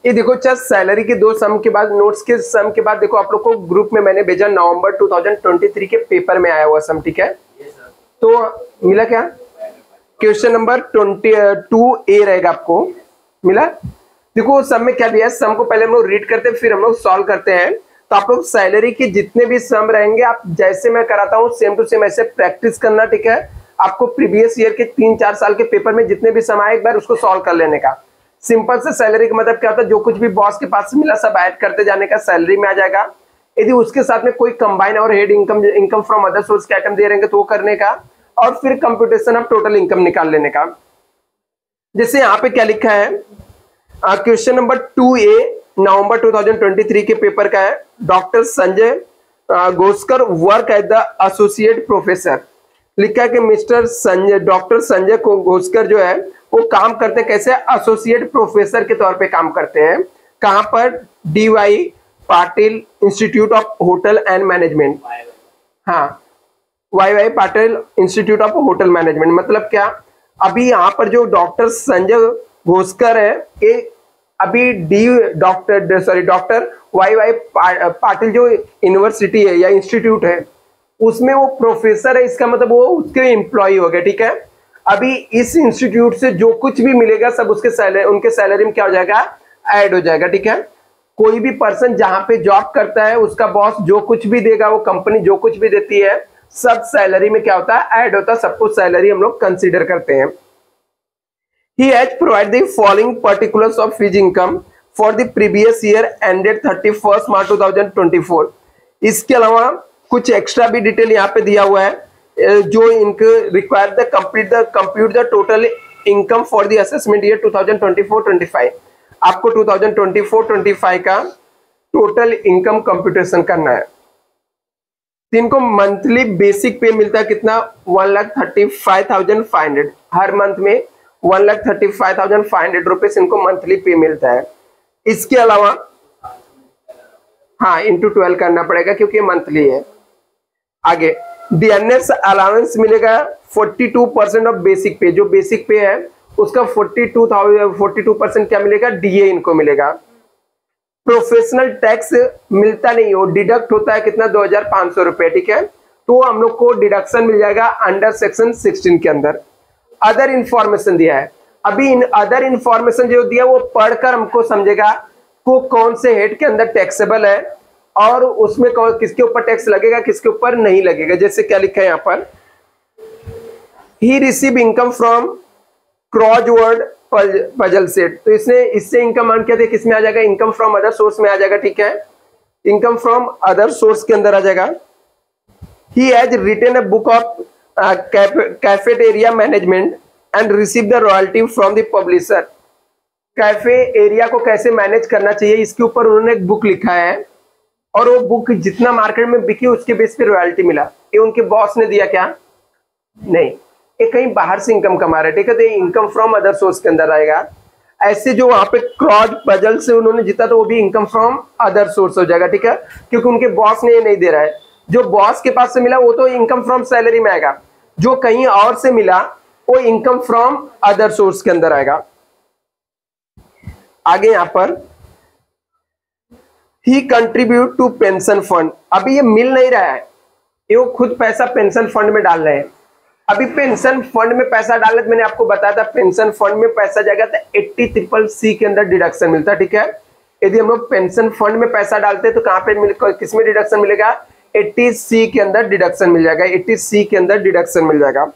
ये देखो अच्छा, सैलरी के दो सम के बाद, नोट्स के सम के बाद देखो आप लोग को ग्रुप में मैंने भेजा नवंबर 2023 के पेपर में आया हुआ सम, ठीक है। तो मिला क्या? क्वेश्चन नंबर 22A रहेगा, आपको मिला। देखो सम में क्या दिया है, सम को पहले हम लोग रीड करते हैं फिर हम लोग सॉल्व करते हैं। तो आप लोग सैलरी के जितने भी सम रहेंगे आप जैसे मैं कराता हूँ सेम टू सेम ऐसे प्रैक्टिस करना, ठीक है। आपको प्रीवियस ईयर के 3-4 साल के पेपर में जितने भी सम आए एक बार उसको सॉल्व कर लेने का। सिंपल से सैलरी का मतलब क्या होता है, जो कुछ भी बॉस के पास से मिला सब ऐड करते जाने का, सैलरी में आ जाएगा। यदि उसके साथ में कोई कंबाइन और head income from other source के आइटम दे रहेंगे तो वो करने का, और फिर कंप्यूटेशन ऑफ टोटल इनकम निकाल लेने का। जैसे यहाँ पे क्या लिखा है, क्वेश्चन नंबर 2A नवंबर 2023 के पेपर का है। Doctor Sanjay Ghoshkar work as the associate professor. लिखा है कि डॉक्टर संजय घोषकर जो है वो काम करते हैं कैसे, एसोसिएट प्रोफेसर के तौर पे काम करते हैं। कहां पर? DY Patil institute of hotel and management. हाँ, YY Patil institute of hotel management. मतलब क्या, अभी यहाँ पर जो डॉक्टर संजय घोषकर है ये अभी डॉक्टर YY पाटिल जो यूनिवर्सिटी है या इंस्टीट्यूट है उसमें वो प्रोफेसर है, इसका मतलब वो उसके एम्प्लॉय हो गए, ठीक है। अभी इस इंस्टीट्यूट से जो कुछ भी मिलेगा सब उनके सैलरी में क्या हो जाएगा, ऐड हो जाएगा, ठीक है। कोई भी पर्सन जहां पे जॉब करता है उसका बॉस जो कुछ भी देगा, वो कंपनी जो कुछ भी देती है सब सैलरी में क्या होता है, ऐड होता है। सबको सैलरी हम लोग कंसीडर करते हैं। He has provided the following particulars of his income for the previous year ended 31st March 2024। इसके अलावा कुछ एक्स्ट्रा भी डिटेल यहाँ पे दिया हुआ है जो इनके require the compute the total income for the assessment year 2024-25। आपको 2024-25 का टोटल इनकम कंप्यूटेशन करना है। इनको मंथली बेसिक पे मिलता है कितना, 1,35,500 हर मंथ में 1,35,500 रुपीज इनको मंथली पे मिलता है। इसके अलावा हाँ इंटू 12 करना पड़ेगा क्योंकि मंथली है। आगे डियरनेस अलाउंस मिलेगा 42% ऑफ बेसिक पे। जो बेसिक पे है उसका 42% क्या मिलेगा, DA इनको मिलेगा। प्रोफेशनल टैक्स मिलता नहीं, वो डिडक्ट होता है कितना, 2,500 रुपए, ठीक है। तो हम लोग को डिडक्शन मिल जाएगा अंडर सेक्शन 16 के अंदर। अदर इंफॉर्मेशन दिया है, अभी इन अदर इंफॉर्मेशन जो दिया वो पढ़कर हमको समझेगा को कौन से हेड के अंदर टैक्सेबल है और उसमें किसके ऊपर टैक्स लगेगा किसके ऊपर नहीं लगेगा। जैसे क्या लिखा है यहाँ पर, he receive income from crossword puzzle set. तो इससे इनकम मान किया किस में आ जाएगा, इनकम फ्रॉम अदर सोर्स में आ जाएगा, ठीक है। इनकम फ्रॉम अदर सोर्स के अंदर आ जाएगा। He has written a book of cafeteria management and receive the royalty from the publisher. Cafe area को कैसे मैनेज करना चाहिए इसके ऊपर उन्होंने एक बुक लिखा है और वो बुक जितना मार्केट में बिकी उसके बेस पे रॉयल्टी मिला। ये उनके बॉस ने दिया क्या, नहीं, ये कहीं बाहर से इनकम कमा रहे, ठीक है। तो इनकम फ्रॉम अदर सोर्स के अंदर आएगा। ऐसे जो वहां पे क्रॉस पजल से उन्होंने जीता तो वो भी इनकम फ्रॉम अदर सोर्स हो जाएगा, ठीक है, क्योंकि उनके बॉस ने ये नहीं दे रहा है। जो बॉस के पास से मिला वो तो इनकम फ्रॉम सैलरी में आएगा, जो कहीं और से मिला वो इनकम फ्रॉम अदर सोर्स के अंदर आएगा। आगे यहां पर ही कंट्रीब्यूट टू पेंशन फंड। अभी ये मिल नहीं रहा है, ये वो खुद पैसा पेंशन फंड में डाल रहे हैं। अभी पेंशन फंड में पैसा डालने, मैंने आपको बताया था पेंशन फंड में पैसा जाएगा तो 80CCC के अंदर डिडक्शन मिलता है, ठीक है। यदि हम लोग पेंशन फंड में पैसा डालते हैं तो कहां पे किसमें डिडक्शन मिलेगा, 80C के अंदर डिडक्शन मिल जाएगा, 80C के अंदर डिडक्शन मिल जाएगा।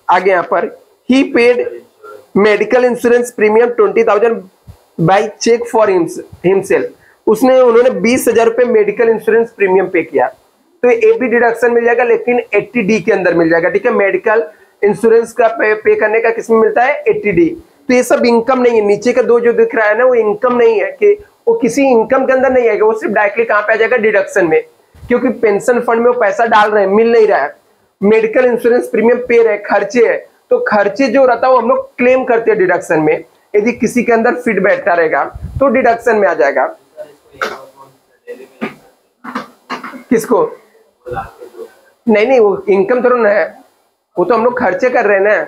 आगे यहाँ पर he paid medical insurance premium 20,000 by cheque for himself. उन्होंने 20,000 रुपए मेडिकल इंश्योरेंस प्रीमियम पे किया तो ये भी डिडक्शन मिल जाएगा, लेकिन 80D के अंदर मिल जाएगा, ठीक है। मेडिकल इंश्योरेंस का पे करने का किसमें मिलता है, 80D। तो ये सब इनकम नहीं है, नीचे का दो जो दिख रहा है ना वो इनकम नहीं है, कि वो किसी इनकम के अंदर नहीं आएगा, वो सिर्फ डायरेक्टली कहां पे आ जाएगा, डिडक्शन में, क्योंकि पेंशन फंड में वो पैसा डाल रहे हैं, मिल नहीं रहा है। मेडिकल इंश्योरेंस प्रीमियम पे रहे, खर्चे है, तो खर्चे जो रहता है वो हम लोग क्लेम करते हैं डिडक्शन में। यदि किसी के अंदर फिट बैठता रहेगा तो डिडक्शन में आ जाएगा। किसको, नहीं वो इनकम थोड़ा ना है, वो तो हम लोग खर्चे कर रहे हैं ना।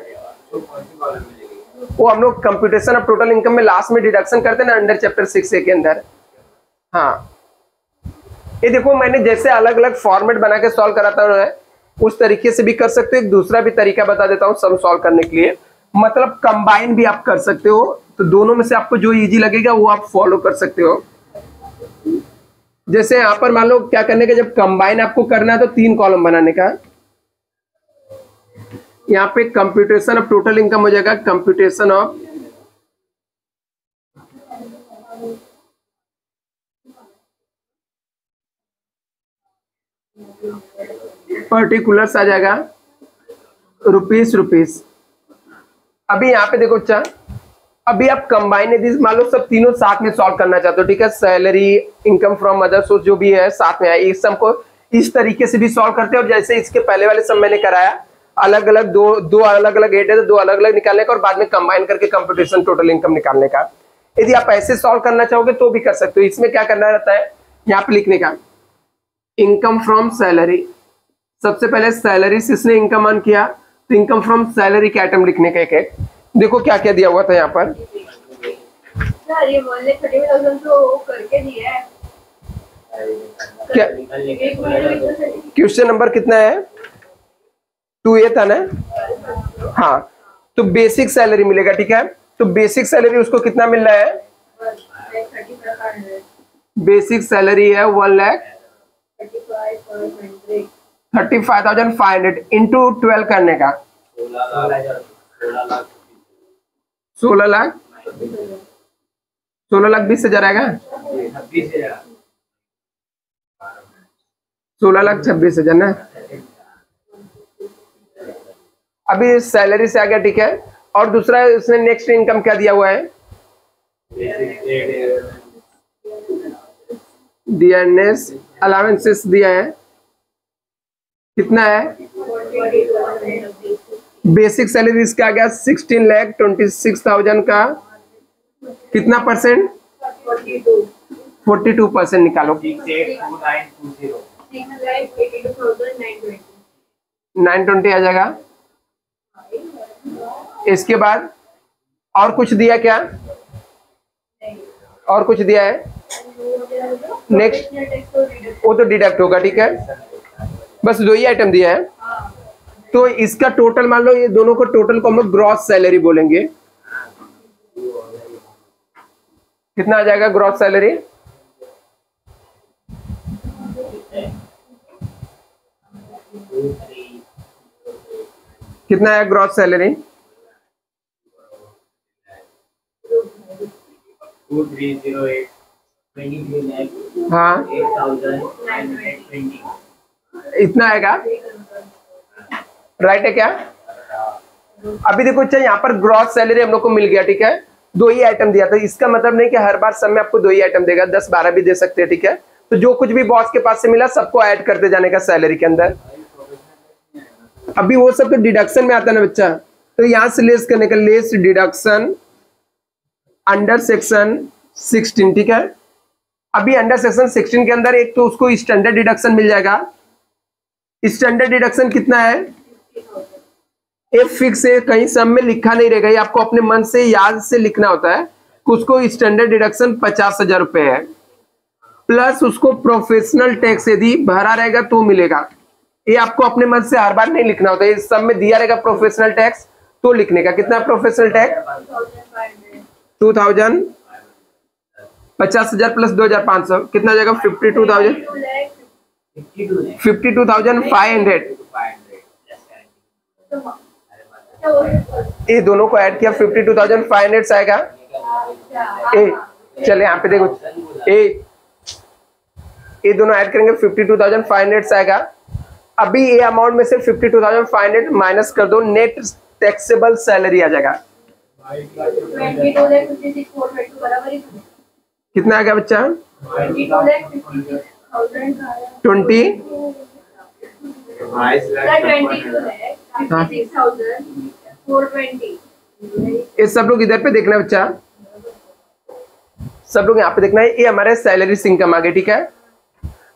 वो हम लोग कंप्यूटेशन ऑफ टोटल इनकम में लास्ट में डिडक्शन करते हैं ना, अंडर चैप्टर 6A के अंदर। हाँ, ये देखो मैंने जैसे अलग अलग फॉर्मेट बना के सॉल्व कराता हूँ, उस तरीके से भी कर सकते हो। एक दूसरा भी तरीका बता देता हूँ सम सॉल्व करने के लिए, मतलब कंबाइन भी आप कर सकते हो। तो दोनों में से आपको जो इजी लगेगा वो आप फॉलो कर सकते हो। जैसे यहाँ पर मान लो क्या करने का, जब कंबाइन आपको करना है तो 3 कॉलम बनाने का। यहाँ पे कंप्यूटेशन ऑफ टोटल इनकम हो जाएगा, कंप्यूटेशन ऑफ पर्टिकुलर्स आ जाएगा, रुपीस। अभी यहाँ पे देखो अच्छा, अभी आप कंबाइन यदि मान लो सब तीनों साथ में सॉल्व करना चाहते हो, ठीक है, salary, income from other source जो भी है साथ में है, इस सम को इस तरीके से भी सॉल्व करते हैं। और जैसे इसके पहले वाले सम मैंने कराया, अलग अलग दो अलग अलग एड है तो 2 अलग अलग निकालने का और बाद में कंबाइन करके कंप्यूटेशन टोटल इनकम निकालने का। यदि आप ऐसे सॉल्व करना चाहोगे तो भी कर सकते हो। इसमें क्या करना रहता है, यहाँ पे लिखने का इनकम फ्रॉम सैलरी। सबसे पहले सैलरी से इसने इनकम अर्न किया तो इनकम फ्रॉम सैलरी के आइटम लिखने का एक। देखो क्या क्या दिया हुआ था यहाँ पर, ये 30,000 तो करके दिया है। क्या क्वेश्चन नंबर कितना है, 2A था ना। हाँ, तो बेसिक सैलरी मिलेगा, ठीक है। तो बेसिक सैलरी उसको कितना मिल रहा है, बेसिक सैलरी है 1,35,500 इंटू 12 करने का 16 लाख 20,000 आएगा, 16,26,000 ना। अभी सैलरी से आ गया, ठीक है। और दूसरा उसने नेक्स्ट इनकम क्या दिया हुआ है, डीएनएस अलाउंसेस दिया है, कितना है, बेसिक सैलरी इसका आ गया 16,26,000 का कितना परसेंट, 42% निकालो, 920 आ जाएगा। इसके बाद और कुछ दिया क्या, और कुछ दिया है, नेक्स्ट वो तो डिडक्ट होगा, ठीक है। बस 2 ही आइटम दिया है। तो इसका टोटल मान लो, ये दोनों को टोटल को हम लोग ग्रॉस सैलरी बोलेंगे। कितना आ जाएगा ग्रॉस सैलरी, कितना है ग्रॉस सैलरी, 2308 हाँ 8,920 इतना आएगा, राइट है क्या। अभी देखो अच्छा, यहाँ पर ग्रॉस सैलरी हम लोग को मिल गया, ठीक है। 2 ही आइटम दिया था, इसका मतलब नहीं कि हर बार सब में आपको 2 ही आइटम देगा, 10-12 भी दे सकते हैं, ठीक है। तो जो कुछ भी बॉस के पास से मिला सबको ऐड करते जाने का सैलरी के अंदर। अभी वो सब तो डिडक्शन में आता है ना बच्चा, तो यहां से लेस करने का, लेस डिडक्शन अंडर सेक्शन 16, ठीक है। अभी अंडर सेक्शन 16 के अंदर एक तो उसको स्टैंडर्ड डिडक्शन मिल जाएगा। स्टैंडर्ड डिडक्शन कितना है, एक फिक्स है, कहीं सब में लिखा नहीं रहेगा, ये आपको अपने मन से याद से लिखना होता है। उसको स्टैंडर्ड डिडक्शन 50,000 रुपए है, प्लस उसको प्रोफेशनल टैक्स यदि भरा रहेगा तो मिलेगा। ये आपको अपने मन से हर बार नहीं लिखना होता है, इस सब में दिया रहेगा प्रोफेशनल टैक्स तो लिखने का। कितना प्रोफेशनल टैक्स, 2,000, 50,000 प्लस 2,500 कितना हो जाएगा, 52,500। ये दोनों को ऐड किया 52,500 आएगा। चले यहाँ पे देखो, ये दोनों ऐड करेंगे 52,500 आएगा। अभी ये अमाउंट में से 52,500 माइनस कर दो, नेट टैक्सेबल सैलरी आ जाएगा। कितना आ गया बच्चा, 20 ये सब लोग इधर पे देखना है बच्चा, सब लोग यहाँ पे देखना है। ये हमारे सैलरी से इनकम आ गई, ठीक है।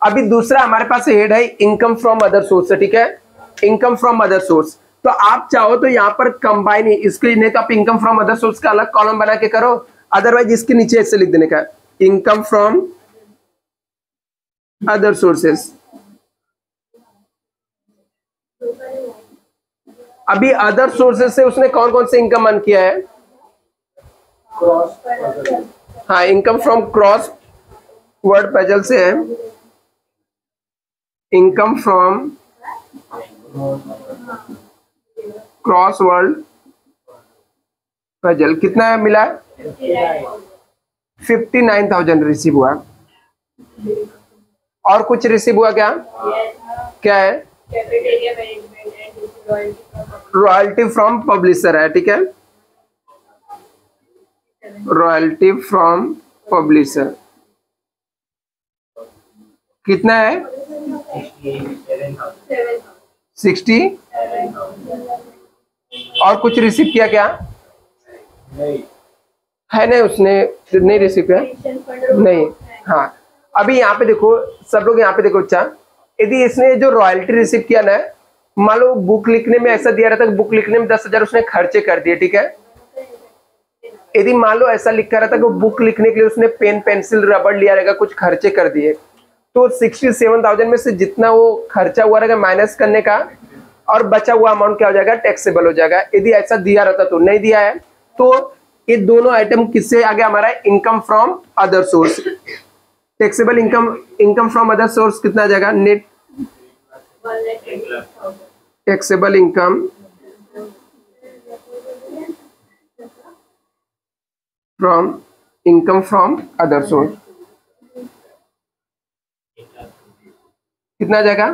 अभी दूसरा हमारे पास हेड है इनकम फ्रॉम अदर सोर्स, ठीक है, इनकम फ्रॉम अदर सोर्स। तो आप चाहो तो यहाँ पर कंबाइन, इसके नहीं तो आप इनकम फ्रॉम अदर सोर्स का अलग कॉलम बना के करो, अदरवाइज इसके नीचे ऐसे लिख देने का इनकम फ्रॉम अदर सोर्सेस। अभी अदर सोर्सेस से उसने कौन कौन से इनकम अर्न किया है? हाँ, income from cross word puzzle से है, income from cross world puzzle. कितना मिला? 59,000 रिसीव हुआ। और कुछ रिसीव हुआ क्या? क्या है? रॉयल्टी फ्रॉम पब्लिशर है, ठीक है, रॉयल्टी फ्रॉम पब्लिशर कितना है? 60। और कुछ रिसीव किया क्या? है नहीं, उसने नहीं रिसीव किया, नहीं। हाँ, अभी यहाँ पे देखो सब लोग, यहाँ पे देखो अच्छा, यदि इसने जो रॉयल्टी रिसीव किया ना, मान लो बुक लिखने में ऐसा दिया रहता है, बुक लिखने में 10,000 उसने खर्चे कर दिए, ठीक है। यदि मान लो ऐसा लिखा रहता है कि बुक लिखने के लिए उसने पेन पेंसिल रबड़ लिया रहेगा, कुछ खर्चे कर दिए, तो 67,000 में से जितना वो खर्चा हुआ रहेगा माइनस करने का, और बचा हुआ अमाउंट क्या हो जाएगा? टैक्सेबल हो जाएगा। यदि ऐसा दिया रहता तो नहीं दिया है, तो ये दोनों आइटम किससे आगे हमारा? Income from other source. Taxable income, income from other source कितना आ जाएगा? Net taxable income from other source कितना आ जाएगा?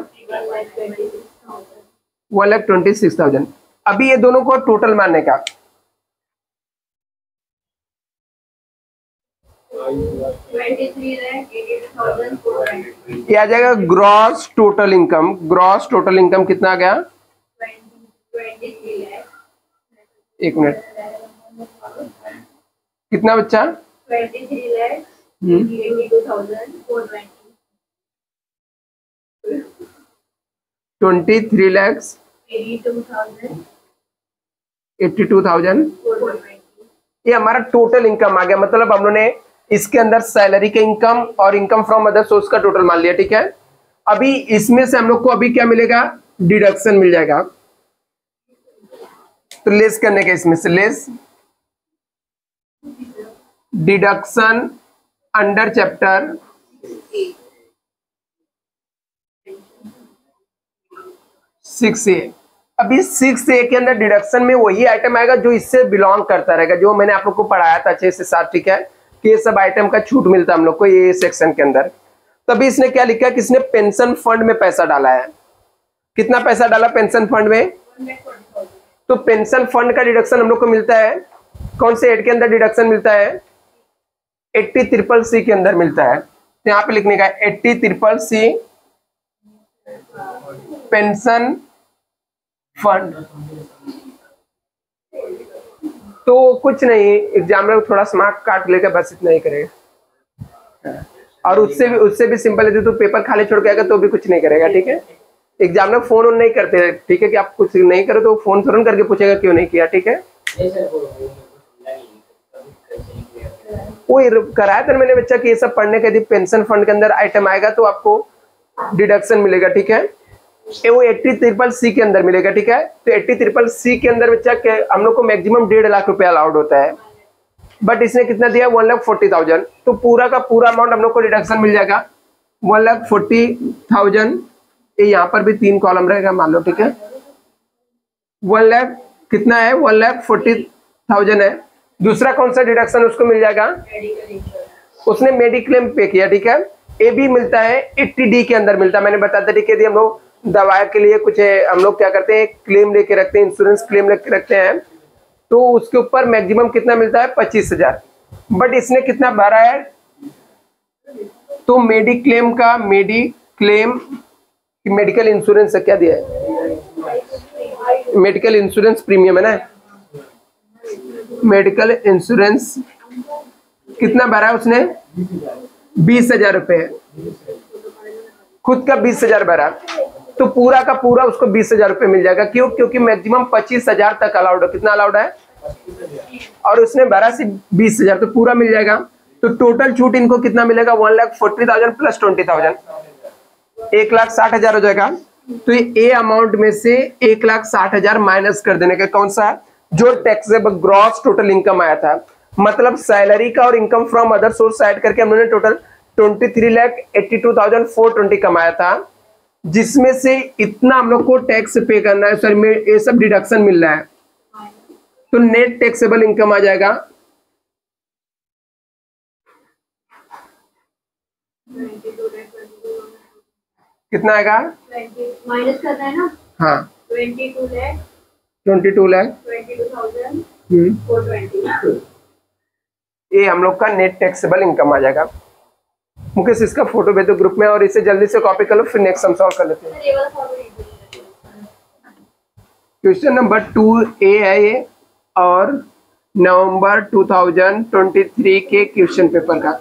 1,26,000। अभी ये दोनों को टोटल मानने का 23,82,420। ये आ जाएगा gross total income. Gross total income कितना आ गया? 23 लाख। एक मिनट, कितना बच्चा? 23,82,420। 23,82,420 ये हमारा टोटल इनकम आ गया। मतलब हम लोगों ने इसके अंदर सैलरी के इनकम और इनकम फ्रॉम अदर सोर्स का टोटल मान लिया, ठीक है। अभी इसमें से हम लोग को अभी क्या मिलेगा? डिडक्शन मिल जाएगा। तो लेस करने का, इसमें से less deduction under chapter 6A। अभी 6A के अंदर डिडक्शन में वही आइटम आएगा जो इससे बिलोंग करता रहेगा, जो मैंने आप लोग को पढ़ाया था 6 से 7, ठीक है, कि ये सब आइटम का छूट मिलता है हम लोग को ये सेक्शन के अंदर। तभी इसने क्या लिखा है कि इसने पेंशन फंड में पैसा डाला है। कितना पैसा डाला पेंशन फंड में? तो पेंशन फंड का डिडक्शन हम लोग को मिलता है कौन से एड के अंदर डिडक्शन मिलता है? 80CCC के अंदर मिलता है। तो यहाँ पे लिखने का 80CCC पेंशन फंड। तो कुछ नहीं, एग्जाम में थोड़ा स्मार्ट काट लेकर बस इतना ही करेगा, और उससे भी सिंपल है, तो पेपर खाली छोड़ के आएगा तो भी कुछ नहीं करेगा, ठीक है। एग्जाम में फोन ऑन नहीं करते, ठीक है, कि आप कुछ नहीं करो तो फोन तुरंत करके पूछेगा क्यों नहीं किया, ठीक है। वो कराया था मैंने बच्चा कि ये सब पढ़ने के, यदि पेंशन फंड के अंदर आइटम आएगा तो आपको डिडक्शन मिलेगा, ठीक है। वो 80CCC के अंदर मिलेगा, ठीक है। तो 80CCC के अंदर बच्चा हम लोग को मैक्सिमम 1.5 लाख रुपया अलाउड होता है, बट इसने कितना दिया? 1,40,000। तो पूरा का पूरा अमाउंट हम लोग को डिडक्शन मिल जाएगा 1,40,000। ये यहाँ पर भी 3 कॉलम रहेगा मान लो, ठीक है। 1 लाख कितना है? 1,40,000 है। दूसरा कौन सा डिडक्शन उसको मिल जाएगा? उसने मेडिक्लेम पे किया, ठीक है। ये भी मिलता है 80D के अंदर मिलता है, मैंने बताया था, ठीक है। यदि हम लोग दवा के लिए कुछ हम लोग क्या करते हैं, क्लेम लेके रखते हैं, इंश्योरेंस क्लेम लेके रखते हैं, तो उसके ऊपर मैक्सिमम कितना मिलता है? 25,000। बट इसने कितना भरा है? तो मेडिक्लेम का मेडिकल इंश्योरेंस क्या दिया है? मेडिकल इंश्योरेंस प्रीमियम है ना, मेडिकल इंश्योरेंस कितना भरा है उसने? 20,000 रुपए। खुद का 20,000 भरा, तो पूरा का पूरा उसको 20,000 रुपये मिल जाएगा। क्यों? क्योंकि मैक्सिमम 25,000 तक अलाउड है। कितना अलाउड है? और उसने 12 से 20,000, तो पूरा मिल जाएगा। तो टोटल छूट इनको कितना मिलेगा? 1,40,000 प्लस 20,000, 1,60,000 हो जाएगा। तो ये अमाउंट में से 1,60,000 माइनस कर देने का कौन सा? जो टैक्सेबल ग्रॉस टोटल इनकम आया था, मतलब सैलरी का और income from other source add करके हम लोगों ने टोटल 23,82,420 कमाया था, जिसमें से इतना हम लोग को टैक्स पे करना है, सर में ये सब डिडक्शन मिल रहा है। तो नेट टैक्सेबल इनकम आ जाएगा कितना आएगा? माइनस करना है ना? हाँ 22 लाख 22 लाख 22,420। ये हम लोग का नेट टैक्सेबल इनकम आ जाएगा। मुकेश इसका फोटो भेजो ग्रुप में और इसे जल्दी से कॉपी कर लो, फिर नेक्स्ट हम सॉल्व कर लेते हैं। सर ये वाला फॉर्मूला नहीं है। क्वेश्चन नंबर 2A है ये, और नवंबर 2023 के क्वेश्चन पेपर का।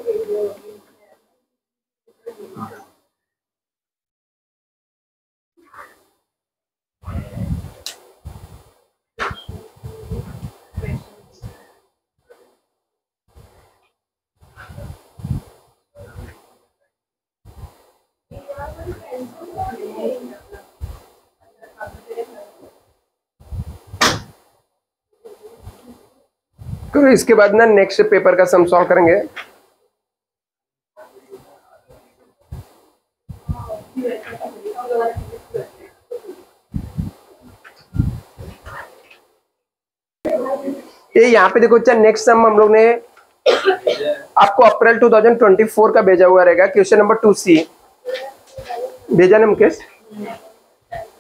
तो इसके बाद ना नेक्स्ट पेपर का सम सॉल्व करेंगे। ये यहाँ पे देखो, अच्छा नेक्स्ट सम हम लोग ने आपको अप्रैल 2024 का भेजा हुआ रहेगा। क्वेश्चन नंबर 2C भेजा ना मुकेश?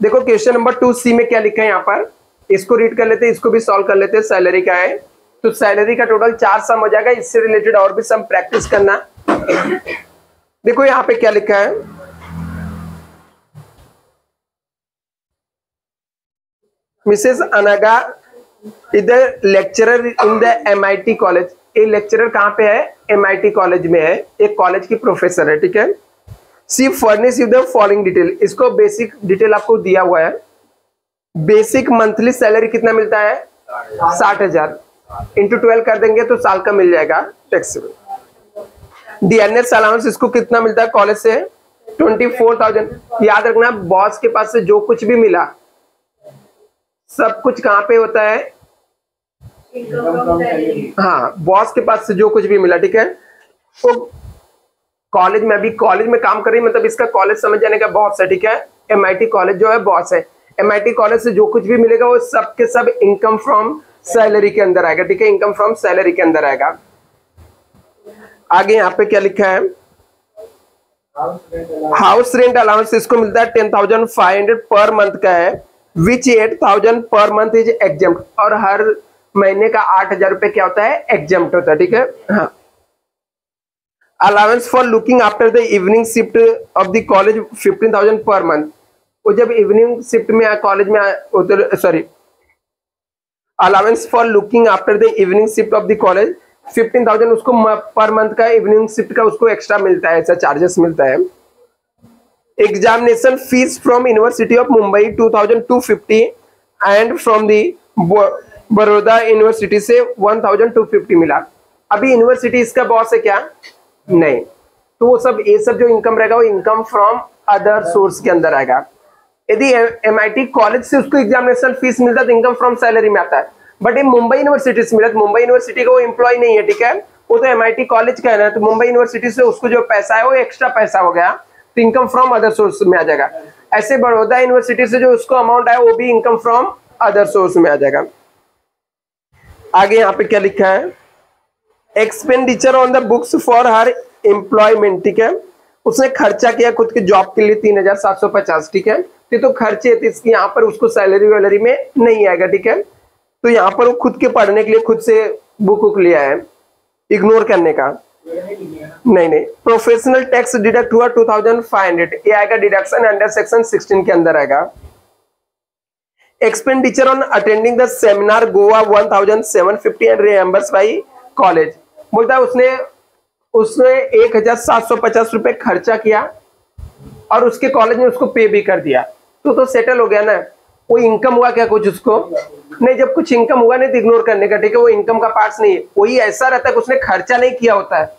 देखो क्वेश्चन नंबर 2C में क्या लिखा है यहाँ पर, इसको रीड कर लेते हैं, इसको भी सॉल्व कर लेते हैं। सैलरी का है, तो सैलरी का टोटल 4 सम हो जाएगा। इससे रिलेटेड और भी सम प्रैक्टिस करना। देखो यहाँ पे क्या लिखा है, मिसेस अनगा इधर lecturer in the MIT college. ये लेक्चरर कहाँ पे है? MIT कॉलेज में है, एक कॉलेज की प्रोफेसर है, ठीक है। See furnish you the following detail. इसको बेसिक डिटेल आपको दिया हुआ है। बेसिक मंथली सैलरी कितना मिलता है? 60,000 इंटू 12 कर देंगे तो साल का मिल जाएगा टैक्सेबल। डीएनएस अलाउंस इसको कितना मिलता है कॉलेज से? 24,000। याद रखना, बॉस के पास से जो कुछ भी मिला सब कुछ कहाँ पे होता है? हाँ, बॉस के पास से जो कुछ भी मिला, ठीक है। तो कॉलेज में, अभी कॉलेज में काम कर रही, मतलब इसका कॉलेज समझ जाने का बॉस है, ठीक है। MIT कॉलेज जो है बॉस है। MIT कॉलेज से जो कुछ भी मिलेगा वो सब के सब इनकम फ्रॉम सैलरी के अंदर आएगा, ठीक है। इनकम फ्रॉम सैलरी के अंदर आएगा। आगे यहाँ पे क्या लिखा है? हाउस रेंट अलाउंस इसको मिलता है 10,500 पर मंथ का है, विच 8,000 पर मंथ इज एग्जेम्प्ट। और हर महीने का 8,000 रुपए क्या होता है? एग्जेम्प्ट होता है, ठीक है। हाँ, allowance for looking after the evening shift of the college 15,000 per month. वो जब इवनिंग शिफ्ट में कॉलेज में sorry, allowance for looking after the evening shift of the college 15,000 उसको पर मंथ का इवनिंग शिफ्ट का उसको एक्स्ट्रा मिलता है, ऐसा चार्जेस मिलता है। Examination fees from university of Mumbai 2,250 and from the Baroda university से 1,250 मिला। अभी यूनिवर्सिटी इसका बॉस है क्या? नहीं। तो वो सब, ये सब जो इनकम रहेगा वो इनकम फ्रॉम अदर सोर्स के अंदर आएगा। यदि MIT कॉलेज से उसको एग्जामिनेशन फीस मिलता है तो इनकम फ्रॉम सैलरी में आता है। बट ये मुंबई यूनिवर्सिटी से मिला, तो मुंबई यूनिवर्सिटी का वो एम्प्लॉय नहीं है, ठीक है। वो तो MIT कॉलेज का है ना, तो मुंबई यूनिवर्सिटी से उसको जो पैसा है वो एक्स्ट्रा पैसा हो गया, तो इनकम फ्रॉम अदर सोर्स में आ जाएगा। ऐसे बड़ौदा यूनिवर्सिटी से जो उसको अमाउंट आया वो भी इनकम फ्रॉम अदर सोर्स में आ जाएगा। आगे यहाँ पे क्या लिखा है? Expenditure on the books for her employment, ठीक है। उसने खर्चा किया खुद के जॉब के लिए 3,750, ठीक है। तो खर्चे थे इसके, यहाँ पर उसको सैलरी वैलरी में नहीं आएगा, ठीक है। तो यहाँ पर वो खुद के पढ़ने के लिए खुद से बुक लिया है, इग्नोर करने का नहीं। प्रोफेशनल टैक्स डिडक्ट हुआ 2,500, ये आएगा डिडक्शन अंडर सेक्शन 16 के अंदर आएगा। Expenditure on attending the seminar Goa 1,750 and reimburse by college. बोलता है उसने 1,750 रुपए खर्चा किया और उसके कॉलेज ने उसको पे भी कर दिया। तो सेटल हो गया ना। कोई इनकम हुआ क्या कुछ उसको? नहीं, जब कुछ इनकम हुआ नहीं तो इग्नोर करने का, ठीक है, वो इनकम का पार्ट्स नहीं है। कोई ऐसा रहता है कि उसने खर्चा नहीं किया होता है,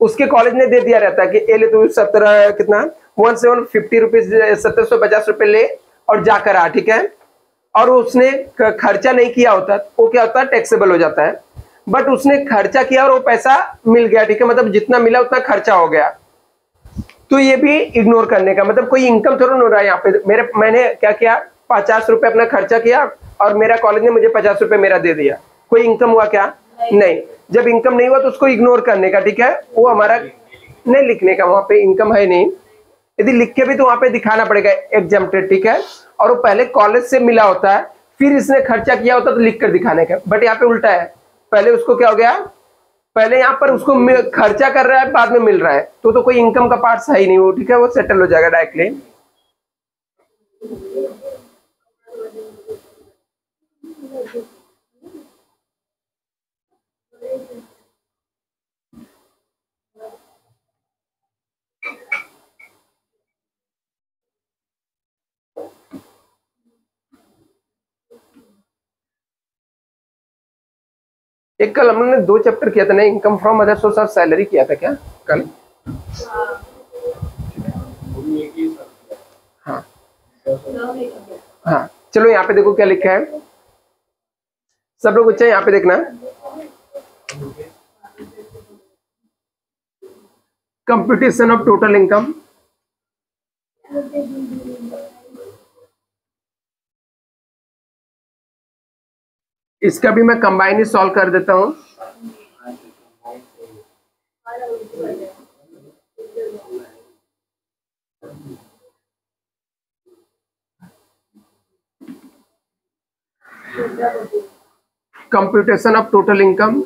उसके कॉलेज ने दे दिया रहता है कि ए ले तू 17 कितना 1750 रुपीज 1750 रुपए ले और जाकर आ, ठीक है, और उसने खर्चा नहीं किया होता, वो क्या होता है, टैक्सेबल हो जाता है। बट उसने खर्चा किया और वो पैसा मिल गया, ठीक है, मतलब जितना मिला उतना खर्चा हो गया, तो ये भी इग्नोर करने का। मतलब कोई इनकम थोड़ा हो रहा है यहाँ पे। मैंने क्या किया, 50 रुपए अपना खर्चा किया और मेरा कॉलेज ने मुझे 50 रुपए मेरा दे दिया, कोई इनकम हुआ क्या? नहीं। जब इनकम नहीं हुआ तो उसको इग्नोर करने का, ठीक है, वो हमारा नहीं लिखने का, वहां पे इनकम है नहीं। यदि लिख के भी तो वहां पे दिखाना पड़ेगा एग्जम्प्टेड, ठीक है, और वो पहले कॉलेज से मिला होता है, फिर इसने खर्चा किया होता तो लिख कर दिखाने का। बट यहाँ पे उल्टा है, पहले उसको क्या हो गया, पहले यहाँ पर उसको खर्चा कर रहा है, बाद में मिल रहा है, तो कोई इनकम का पार्ट है ही नहीं वो, ठीक है, वो सेटल हो जाएगा डायरेक्टली। एक कल हमने 2 चैप्टर किया था ना, income from other source of salary किया था क्या कल? हाँ हाँ, चलो यहाँ पे देखो क्या लिखा है, सब लोग बच्चे यहाँ पे देखना, कंप्यूटेशन ऑफ टोटल इनकम। इसका भी मैं कंबाइन ही सॉल्व कर देता हूं। कंप्यूटेशन ऑफ टोटल इनकम,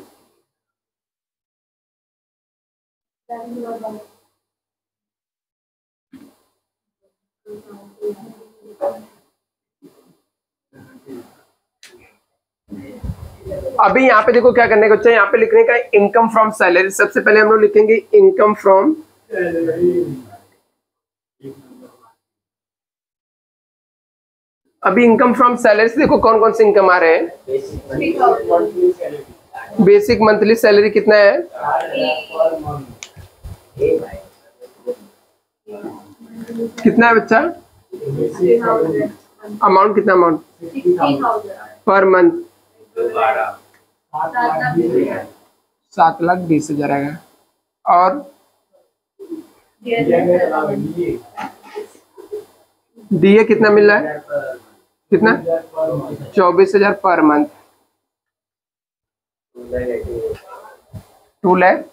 अभी यहाँ पे देखो क्या करने को चाहिए, यहाँ पे लिखने का इनकम फ्रॉम सैलरी। सबसे पहले हम लोग लिखेंगे इनकम फ्रॉम, अभी इनकम फ्रॉम सैलरी से देखो कौन कौन से इनकम आ रहे हैं। बेसिक मंथली सैलरी कितना है? कितना है बच्चा? अमाउंट कितना, अमाउंट पर मंथ? 7,20,000 आएगा। और डीए कितना मिल रहा है? कितना? 24,000 पर मंथ। 2 लाख।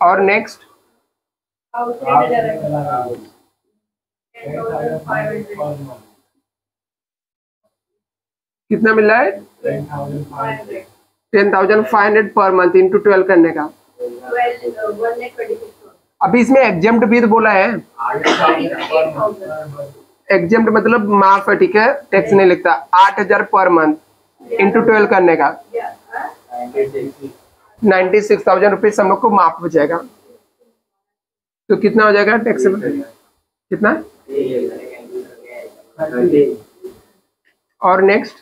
और नेक्स्ट कितना मिल रहा है? 10,500 पर मंथ इंटू 12 करने का। अभी इसमें एग्जेम्प्ट भी तो बोला है, एग्जेम्प्ट मतलब माफ है, ठीक है, टैक्स नहीं लिखता। 8,000 पर मंथ इंटू 12 करने का 96,000 रुपीज हम लोग को माफ हो जाएगा। तो कितना हो जाएगा टैक्सेबल? कितना? और नेक्स्ट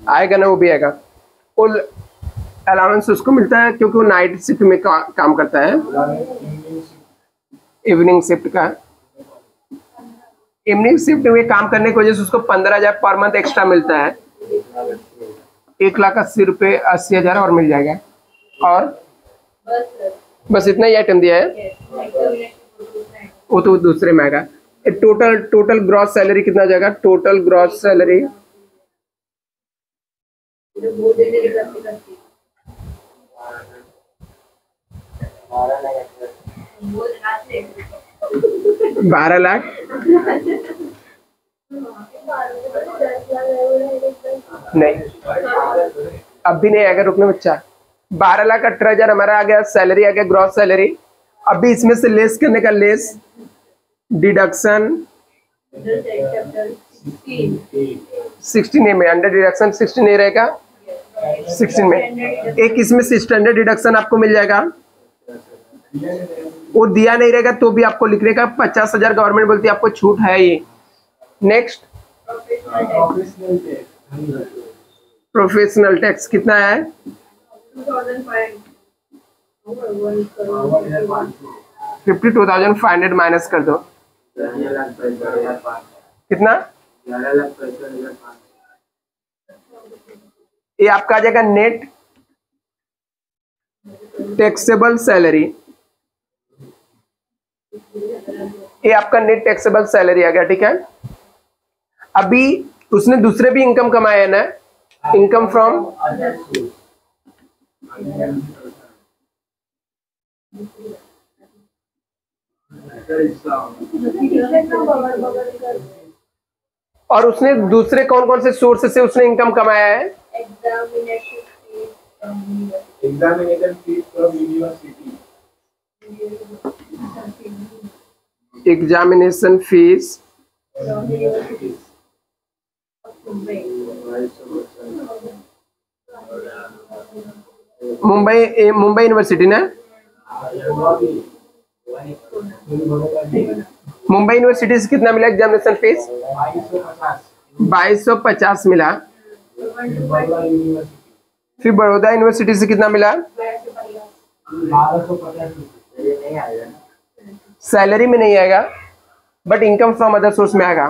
आएगा ना, वो भी आएगा। फुल अलाउंस उसको मिलता है क्योंकि वो नाइट शिफ्ट में काम करता है, इवनिंग शिफ्ट का। इवनिंग शिफ्ट में काम करने की वजह से उसको 15,000 पर मंथ एक्स्ट्रा मिलता है। 1,80,000 रुपये 80,000 और मिल जाएगा। और बस इतना ही आइटम दिया है, वो तो दूसरे में आएगा। टोटल ग्रॉस सैलरी कितना हो जाएगा? टोटल ग्रॉस सैलरी बारह लाख। नहीं, अब भी नहीं आएगा, रुकने बच्चा। 12,18,000 हमारा आ गया, सैलरी आ गया, ग्रॉस सैलरी। अभी इसमें से लेस करने का, लेस डिडक्शन 16 में, अंडर डिडक्शन 16 नहीं रहेगा, 16 में एक इसमें से स्टैंडर्ड डिडक्शन आपको मिल जाएगा, वो दिया नहीं रहेगा तो भी आपको लिखने का 50,000 गवर्नमेंट बोलती है, आपको छूट है ये। नेक्स्ट प्रोफेशनल टैक्स कितना है? 52,500 माइनस कर दो, कितना? ये आपका आ जाएगा नेट टैक्सेबल सैलरी, ये आपका नेट टैक्सेबल सैलरी आ गया, ठीक है। अभी उसने दूसरे भी इनकम कमाए है ना, इनकम फ्रॉम और उसने दूसरे कौन कौन से सोर्स से उसने इनकम कमाया है? Examination fees from university, examination fees Mumbai university ना, मुंबई यूनिवर्सिटी से कितना मिला एग्जामिनेशन फीस? 2250 मिला। फिर बड़ौदा यूनिवर्सिटी से कितना मिला? सैलरी में नहीं आएगा but income from other source में आएगा।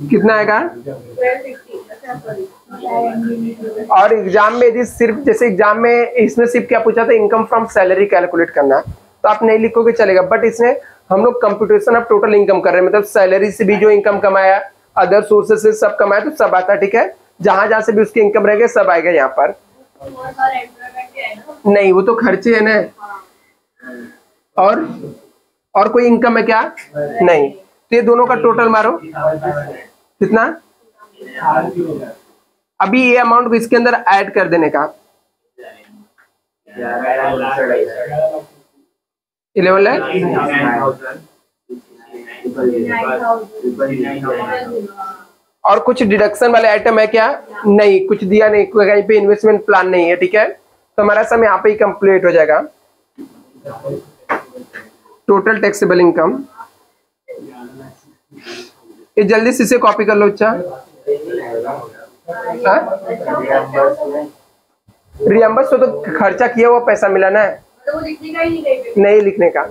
कितना आएगा? और एग्जाम में यदि सिर्फ जैसे एग्जाम में इसने सिर्फ क्या पूछा था, इनकम फ्रॉम सैलरी कैलकुलेट करना, तो आप नहीं लिखोगे चलेगा, बट इसने हम लोग कंप्यूटेशन ऑफ टोटल इनकम कर रहे हैं, मतलब सैलरी से भी जो इनकम कमाया, अदर सोर्सेस से सब कमाया, तो सब आता, ठीक है। जहां जहां से भी उसकी इनकम रहेगा सब आएगा यहाँ पर। नहीं, वो तो खर्चे है ना। और कोई इनकम है क्या? नहीं। तो ये दोनों का टोटल मारो, कितना? अभी ये अमाउंट को इसके अंदर ऐड कर देने का, 11 लाख। और कुछ डिडक्शन वाले आइटम है क्या? नहीं, कुछ दिया नहीं, कहीं पे इन्वेस्टमेंट प्लान नहीं है, ठीक है। तो हमारा सम यहाँ पे ही कंप्लीट हो जाएगा। टोटल टैक्सेबल इनकम, ये जल्दी से इसे कॉपी कर लो बच्चा। रियम्बर्स तो खर्चा किया हुआ पैसा मिला ना, नहीं लिखने का।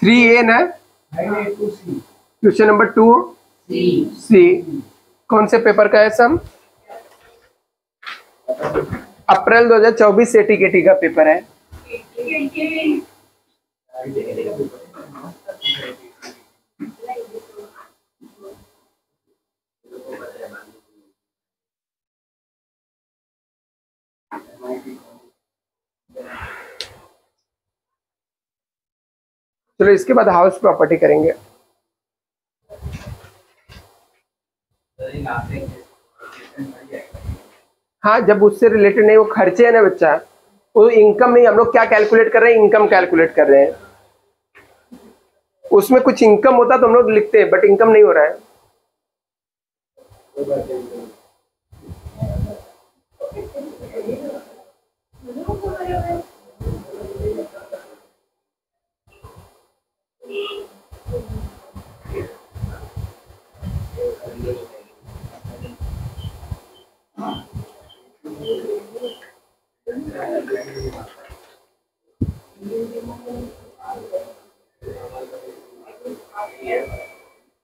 3A ना, क्वेश्चन नंबर 2 सी, कौन से पेपर का है सम? अप्रैल 2024 से टीकेटी का पेपर है। चलो इसके बाद हाउस प्रॉपर्टी करेंगे। हाँ, जब उससे रिलेटेड नहीं, वो खर्चे है ना बच्चा, वो इनकम नहीं। हम लोग क्या कैलकुलेट कर रहे हैं? इनकम कैलकुलेट कर रहे हैं। उसमें कुछ इनकम होता तो हम लोग लिखते हैं, बट इनकम नहीं हो रहा है।